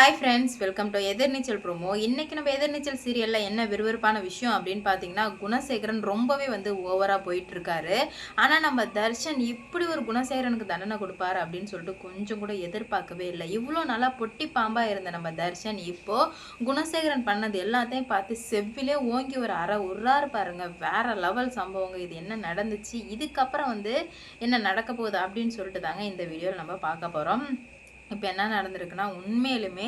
Hi friends, welcome to Ethirneechal promo. இன்னைக்கு நம்ம எதிர்நீச்சல் சீரியல்ல என்ன விறுவிறுப்பான விஷயம் அப்படின்னு பார்த்தீங்கன்னா, குணசேகரன் ரொம்பவே ஓவரா போயிட்டு இருக்காரு. ஆனா நம்ம தர்ஷன் இப்படி ஒரு குணசேகரனுக்கு தண்டனை கொடுப்பாரு அப்படின்னு சொல்லிட்டு கொஞ்சம் கூட எதிர்பார்க்கவே இல்லை. இவ்வளோ நல்லா பொட்டி பாம்பா இருந்த நம்ம தர்ஷன் இப்போ குணசேகரன் பண்ணது எல்லாத்தையும் பார்த்து செவ்விலே ஓங்கி ஒரு அரை உர்றாரு பாருங்க. வேற லெவல் சம்பவங்க. இது என்ன நடந்துச்சு, இதுக்கப்புறம் என்ன நடக்க போகுது அப்படின்னு சொல்லிட்டு தாங்க இந்த வீடியோவில் நம்ம பார்க்க போறோம். இப்போ என்ன நடந்திருக்குன்னா, உண்மையிலுமே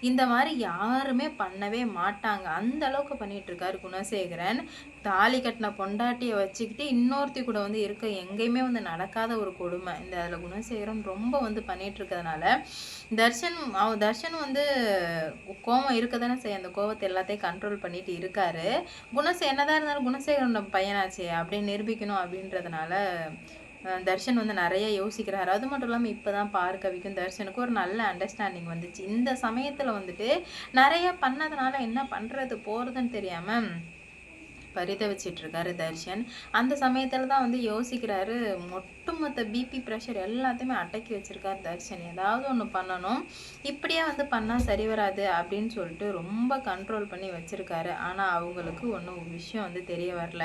இந்த மாதிரி யாருமே பண்ணவே மாட்டாங்க. அந்த அளவுக்கு பண்ணிட்டு இருக்காரு குணசேகரன். தாலி கட்டின பொண்டாட்டியை வச்சுக்கிட்டு இன்னொருத்தி கூட இருக்க எங்கேயுமே நடக்காத ஒரு கொடுமை. இந்த அதில் குணசேகரன் ரொம்ப பண்ணிட்டு இருக்கிறதுனால தர்ஷன் கோவம் இருக்க தானே செய்ய, அந்த கோவத்தை எல்லாத்தையும் கண்ட்ரோல் பண்ணிட்டு இருக்காரு. என்னதான் இருந்தாலும் குணசேகரன் பையனாச்சே அப்படின்னு நிரூபிக்கணும் அப்படின்றதுனால தர்ஷன் நிறைய யோசிக்கிறாரு. அது மட்டும் இல்லாமல் இப்போ தான் பார்கவிக்கும் தர்ஷனுக்கும் ஒரு நல்ல அண்டர்ஸ்டாண்டிங் வந்துச்சு. இந்த சமயத்தில் நிறைய பண்ணதுனால என்ன பண்ணுறது போகிறதுன்னு தெரியாமல் பரிதவிச்சிட்டு இருக்காரு தர்ஷன். அந்த சமயத்தில் தான் யோசிக்கிறாரு. ஒட்டுமொத்த பிபி ப்ரெஷர் எல்லாத்தையுமே அடக்கி வச்சிருக்காரு தர்ஷன். ஏதாவது ஒன்று பண்ணணும், இப்படியே பண்ணால் சரி வராது அப்படின்னு சொல்லிட்டு ரொம்ப கண்ட்ரோல் பண்ணி வச்சிருக்காரு. ஆனால் அவங்களுக்கு ஒன்றும் விஷயம் தெரிய வரல.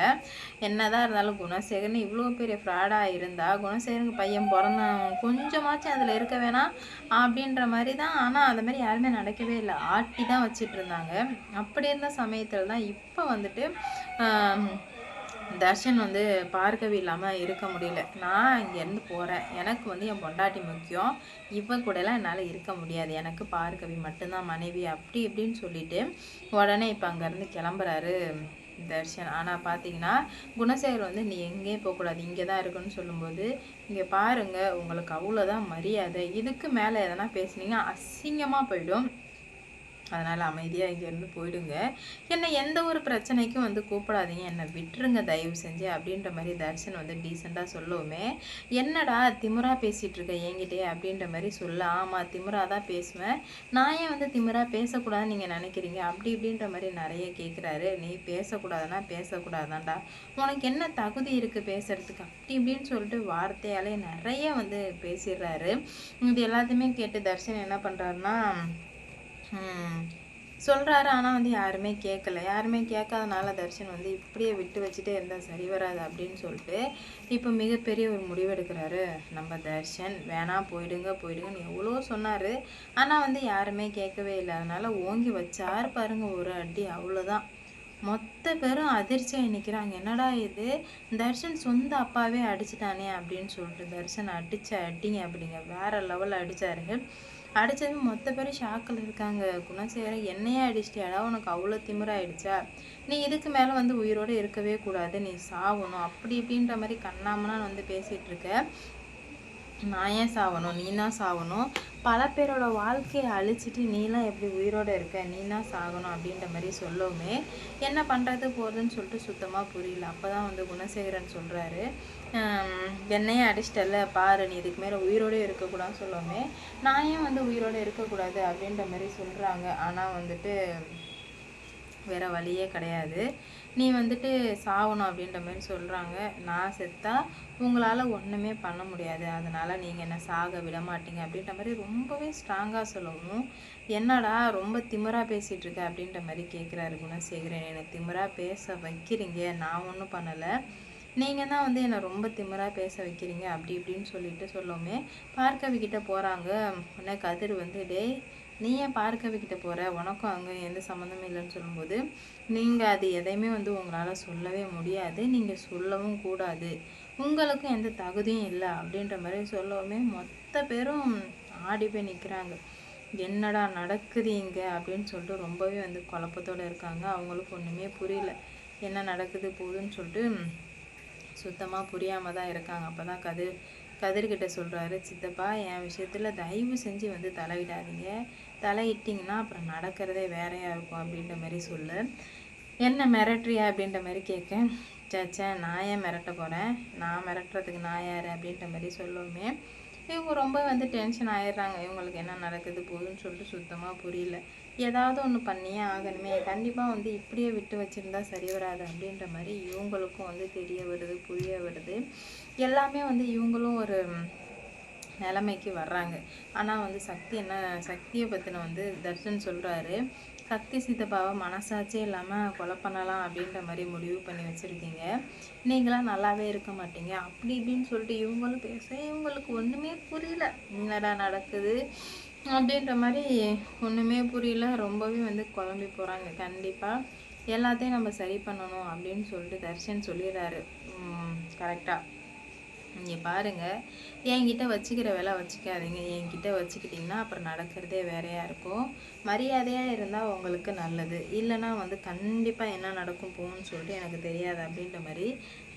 என்னதான் இருந்தாலும் குணசேகரன் இவ்வளோ பெரிய ஃப்ராடாக இருந்தால் குணசேகரனுக்கு பையன் பிறந்த கொஞ்சமாச்சும் அதில் இருக்க வேணாம் அப்படின்ற மாதிரி தான். ஆனால் அந்த மாதிரி யாருமே நடக்கவே இல்லை, ஆட்டி தான் வச்சிட்டு இருந்தாங்க. அப்படி இருந்த சமயத்தில் தான் இப்போ தர்ஷன் பார்கவி இல்லாமல் இருக்க முடியல. நான் இங்கேருந்து போகிறேன், எனக்கு என் பொண்டாட்டி முக்கியம், இவன் கூடலாம் என்னால் இருக்க முடியாது, எனக்கு பார்கவி மட்டும்தான் மனைவி அப்படி இப்படின்னு சொல்லிட்டு உடனே இப்போ அங்கேருந்து கிளம்புறாரு தர்ஷன். ஆனால் பார்த்தீங்கன்னா குணசேகர் நீ எங்கேயும் போகக்கூடாது, இங்கே தான் இருக்குன்னு சொல்லும்போது, இங்கே பாருங்கள் உங்களுக்கு அவ்வளோதான் மரியாதை, இதுக்கு மேலே எதனா பேசுனீங்க அசிங்கமாக போயிடும், அதனால் அமைதியாக இங்கேருந்து போயிடுங்க, என்னை எந்த ஒரு பிரச்சனைக்கும் கூப்பிடாதீங்க, என்னை விட்டுருங்க தயவு செஞ்சு அப்படின்ற மாதிரி தர்ஷன் டீசெண்டாக சொல்லவுமே, என்னடா திமிரா பேசிகிட்டு இருக்க என்கிட்டே அப்படின்ற மாதிரி சொல்ல, ஆமாம் திமிரா தான் பேசுவேன், நான் ஏன் திமிரா பேசக்கூடாதுன்னு நீங்கள் நினைக்கிறீங்க அப்படி இப்படின்ற மாதிரி நிறைய கேட்குறாரு. நீ பேசக்கூடாதுன்னா பேசக்கூடாதான்டா, உனக்கு என்ன தகுதி இருக்குது பேசுகிறதுக்கு அப்படி இப்படின்னு சொல்லிட்டு வார்த்தையாலே நிறைய பேசிடுறாரு. இது எல்லாத்தையுமே கேட்டு தர்ஷன் என்ன பண்ணுறாருன்னா சொல்கிறாரு. ஆனால் யாருமே கேட்கல. யாருமே கேட்காதனால தர்ஷன் இப்படியே விட்டு வச்சுட்டே இருந்தால் சரி வராது அப்படின்னு சொல்லிட்டு இப்போ மிகப்பெரிய ஒரு முடிவெடுக்கிறாரு நம்ம தர்ஷன். வேணாம் போயிடுங்கன்னு எவ்வளோ சொன்னார். ஆனால் யாருமே கேட்கவே இல்லை. அதனால் ஓங்கி வச்சார் பாருங்க ஒரு அடி, அவ்வளோதான். மொத்த பேரும் அதிர்ச்சியாக நிற்கிறாங்க. என்னடா இது, தர்ஷன் சொந்த அப்பாவே அடிச்சிட்டானே அப்படின்னு சொல்லிட்டு தர்ஷன் அடித்த அடிங்க அப்படிங்க வேற லெவலில் அடித்தாரு. அடித்தது மொத்த பேரும் ஷாக்கில் இருக்காங்க. குணசேகரன் என்னையே அடிச்சிட்டியாடா, உனக்கு அவ்வளோ திமிராயிடுச்சா, நீ இதுக்கு மேலே உயிரோடு இருக்கவே கூடாது, நீ சாகணும் அப்படி இப்படின்ற மாதிரி கண்ணாமனா பேசிகிட்டு இருக்க, நான் ஏன் சாகணும், நீ தான் சாகணும், பல பேரோட வாழ்க்கையை அழிச்சிட்டு நீலாம் எப்படி உயிரோடு இருக்க, நீ தான் சாகணும் அப்படின்ற மாதிரி சொல்லவுமே என்ன பண்ணுறது போகிறதுன்னு சொல்லிட்டு சுத்தமாக புரியல. அப்போ தான் குணசேகரன் சொல்கிறாரு, என்னையே அடிச்சிட்டல பாரு, நீ இதுக்கு மேலே உயிரோடு இருக்கக்கூடாதுன்னு சொல்லவுமே நான் ஏன் உயிரோடு இருக்கக்கூடாது அப்படின்ற மாதிரி சொல்கிறாங்க. ஆனால் வேறு வழியே கிடையாது, நீ சாகணும் அப்படின்ற மாதிரி சொல்கிறாங்க. நான் செத்தா உங்களால் ஒன்றுமே பண்ண முடியாது, அதனால் நீங்கள் என்ன சாக விட மாட்டீங்க அப்படின்ற மாதிரி ரொம்பவே ஸ்ட்ராங்காக சொல்லவும், என்னடா ரொம்ப திமிராக பேசிகிட்டு இருக்க அப்படின்ற மாதிரி கேட்குறாரு குணசேகரன். என்னை திமிராக பேச வைக்கிறீங்க, நான் ஒன்றும் பண்ணலை, நீங்கள் தான் என்னை ரொம்ப திமிராக பேச வைக்கிறீங்க அப்படி இப்படின்னு சொல்லிட்டு சொல்லவுமே பார்கவிக்கிட்ட போகிறாங்க. உடனே கதிர் டேய் நீ ஏன் பார்கவிக்கிட்ட போகிற, உனக்கும் அங்கே எந்த சம்மந்தமும் இல்லைன்னு சொல்லும்போது, நீங்கள் அது எதையுமே உங்களால் சொல்லவே முடியாது, நீங்கள் சொல்லவும் கூடாது, உங்களுக்கும் எந்த தகுதியும் இல்லை அப்படின்ற மாதிரி சொல்லவுமே மொத்த பேரும் ஆடி போய் நிற்கிறாங்க. என்னடா நடக்குது இங்கே அப்படின்னு சொல்லிட்டு ரொம்பவே குழப்பத்தோடு இருக்காங்க. அவங்களுக்கு ஒன்றுமே புரியல, என்ன நடக்குது போகுதுன்னு சொல்லிட்டு சுத்தமாக புரியாமல் தான் இருக்காங்க. அப்போ தான் கதிர்கிட்ட சொல்கிறாரு, சித்தப்பா என் விஷயத்தில் தயவு செஞ்சு தலையிடாதீங்க, தலையிட்டிங்கன்னா அப்புறம் நடக்கிறதே வேறையாக இருக்கும் அப்படின்ற மாதிரி சொல்லு, என்ன மிரட்டுறியா அப்படின்ற மாதிரி கேட்க, சேச்சே நான் ஏன் மிரட்ட போகிறேன், நான் மிரட்டுறதுக்கு நான் யார் அப்படின்ற மாதிரி சொல்லுவோமே இவங்க ரொம்ப டென்ஷன் ஆயிடுறாங்க. இவங்களுக்கு என்ன நடக்குது போகுதுன்னு சொல்லிட்டு சுத்தமாக புரியல. ஏதாவது ஒன்று பண்ணியே ஆகணுமே, கண்டிப்பாக இப்படியே விட்டு வச்சுருந்தா சரி வராது அப்படின்ற மாதிரி இவங்களுக்கும் தெரிய வருது, புரிய வருது. எல்லாமே இவங்களும் ஒரு நிலைமைக்கு வர்றாங்க. ஆனால் வந்து சக்தியை பற்றின வந்து தர்ஷன் சொல்கிறாரு, சக்தி சித்தப்பாவை மனசாட்சியே இல்லாமல் கொலை பண்ணலாம் அப்படின்ற மாதிரி முடிவு பண்ணி வச்சுருக்கீங்க. நீங்களாம் நல்லாவே இருக்க மாட்டீங்க அப்படி இப்படின்னு சொல்லிட்டு இவங்களும் பேச இவங்களுக்கு ஒன்றுமே புரியல. என்னடா நடக்குது அப்படின்ற மாதிரி ஒன்றுமே புரியல. ரொம்பவே வந்து குழம்பி போகிறாங்க. கண்டிப்பாக எல்லாத்தையும் நம்ம சரி பண்ணணும் அப்படின்னு சொல்லிட்டு தர்ஷன் சொல்லிடுறாரு. கரெக்டாக இங்கே பாருங்கள், என்கிட்ட வச்சுக்கிற வேலை வச்சுக்காதீங்க. என்கிட்ட வச்சுக்கிட்டிங்கன்னா அப்புறம் நடக்கிறதே வேறையாக இருக்கும். மரியாதையாக இருந்தால் உங்களுக்கு நல்லது, இல்லைன்னா வந்து கண்டிப்பாக என்ன நடக்கும் போகும்னு சொல்லிட்டு எனக்கு தெரியாது அப்படின்ற மாதிரி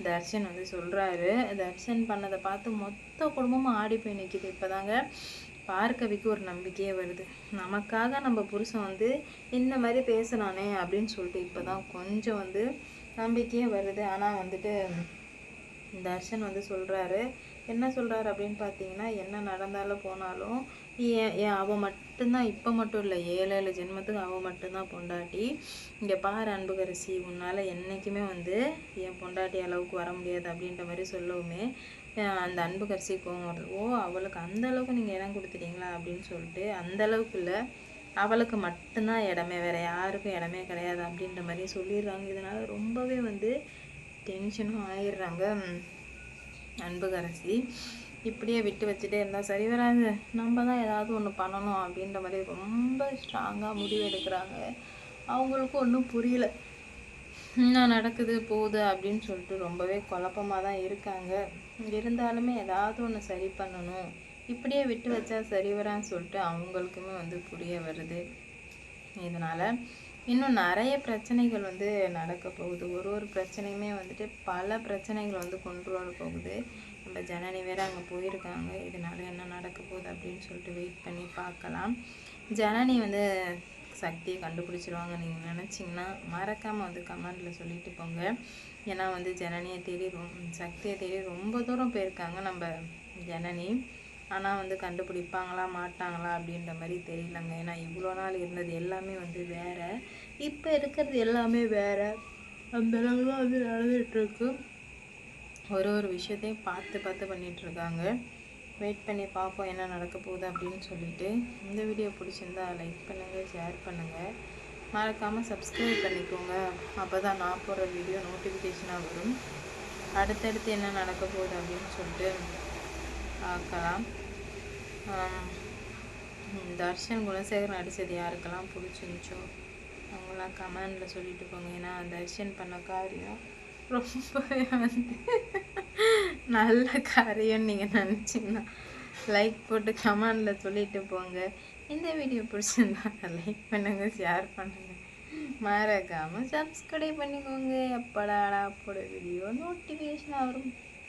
தர்ஷன் வந்து சொல்கிறாரு. தர்ஷன் பண்ணதை பார்த்து மொத்த குடும்பமும் ஆடி போய் நிற்கிது. இப்போ தாங்க பார்க்கவிக்கு ஒரு நம்பிக்கையே வருது. நமக்காக நம்ம புருஷன் வந்து இந்த மாதிரி பேசினானே அப்படின்னு சொல்லிட்டு இப்போ தான் கொஞ்சம் வந்து நம்பிக்கையே வருது. ஆனால் வந்துட்டு தர்ஷன் வந்து சொல்கிறாரு, என்ன சொல்கிறாரு அப்படின்னு பார்த்தீங்கன்னா, என்ன நடந்தாலும் போனாலும் அவள் மட்டும்தான், இப்போ மட்டும் இல்லை 7 ஜென்மத்துக்கு அவள் மட்டும்தான் பொண்டாட்டி. இங்கே பாரு அன்புக்கரசி, உன்னால் என்றைக்குமே வந்து என் பொண்டாட்டி அளவுக்கு வர முடியாது அப்படின்ற மாதிரி சொல்லவுமே அந்த அன்புக்கரசி கோவம் வருது. ஓ, அவளுக்கு அந்த அளவுக்கு நீங்கள் இடம் கொடுத்துட்டீங்களா அப்படின்னு சொல்லிட்டு, அந்த அளவுக்கு இல்லை, அவளுக்கு மட்டும்தான் இடமே, வேறு யாருக்கும் இடமே கிடையாது அப்படின்ற மாதிரி சொல்லிடுறாங்க. இதனால் ரொம்பவே வந்து டென்ஷனும் ஆயிடுறாங்க அன்புக்கரசி. இப்படியே விட்டு வச்சுட்டே இருந்தால் சரி வராது, நம்ம தான் ஏதாவது ஒன்று பண்ணணும் அப்படின்ற மாதிரி ரொம்ப ஸ்ட்ராங்காக முடிவு எடுக்கிறாங்க. அவங்களுக்கும் ஒன்றும் புரியல என்ன நடக்குது போகுது அப்படின்னு சொல்லிட்டு ரொம்பவே குழப்பமாக தான் இருக்காங்க. இருந்தாலுமே ஏதாவது ஒன்று சரி பண்ணணும், இப்படியே விட்டு வச்சா சரி வரான்னு சொல்லிட்டு அவங்களுக்குமே வந்து புரிய வருது. இதனால் இன்னும் நிறைய பிரச்சனைகள் வந்து நடக்க போகுது. ஒரு பிரச்சனையுமே வந்துட்டு பல பிரச்சனைகள் வந்து கொண்டு வர போகுது. நம்ம ஜனனி வேறு அங்கே போயிருக்காங்க. இதனால் என்ன நடக்க போகுது அப்படின்னு சொல்லிட்டு வெயிட் பண்ணி பார்க்கலாம். ஜனனி வந்து சக்தியை கண்டுபிடிச்சிருவாங்க நீங்கள் நினச்சிங்கன்னா மறக்காமல் வந்து கமெண்டில் சொல்லிட்டு போங்க. ஏன்னா வந்து ஜனனியை தேடி சக்தியை தேடி ரொம்ப தூரம் போயிருக்காங்க நம்ம ஜனனி. ஆனால் வந்து கண்டுபிடிப்பாங்களா மாட்டாங்களா அப்படின்ற மாதிரி தெரியலங்க. ஏன்னா இவ்வளோ நாள் இருந்தது எல்லாமே வந்து வேறு, இப்போ இருக்கிறது எல்லாமே வேறு. அந்த அளவு தான் வந்து நடந்துகிட்ருக்கு. ஒரு விஷயத்தையும் பார்த்து பண்ணிகிட்ருக்காங்க. வெயிட் பண்ணி பார்ப்போம் என்ன நடக்க போகுது அப்படின்னு சொல்லிட்டு. இந்த வீடியோ பிடிச்சிருந்தா லைக் பண்ணுங்கள், ஷேர் பண்ணுங்கள், மறக்காமல் சப்ஸ்கிரைப் பண்ணிக்கோங்க. அப்போ தான் நான் போடுற வீடியோ நோட்டிஃபிகேஷனாக வரும். அடுத்தடுத்து என்ன நடக்க போகுது அப்படின்னு சொல்லிட்டு பார்க்கலாம். தர்ஷன் குணசேகர் நடித்தது யாருக்கெல்லாம் பிடிச்சிருந்துச்சோ அவங்களாம் கமெண்டில் சொல்லிட்டு போங்க. ஏன்னா தர்ஷன் பண்ண காரியம் ரொம்பவே வந்து நல்ல காரியம்னு நீங்கள் நினச்சிங்கன்னா லைக் போட்டு கமெண்டில் சொல்லிட்டு போங்க. இந்த வீடியோ பிடிச்சிருந்தா லைக் பண்ணுங்கள், ஷேர் பண்ணுங்கள், மறக்காமல் சப்ஸ்கிரைப் பண்ணிக்கோங்க. எப்படாடா போட வீடியோ நோட்டிஃபிகேஷன் வரும்.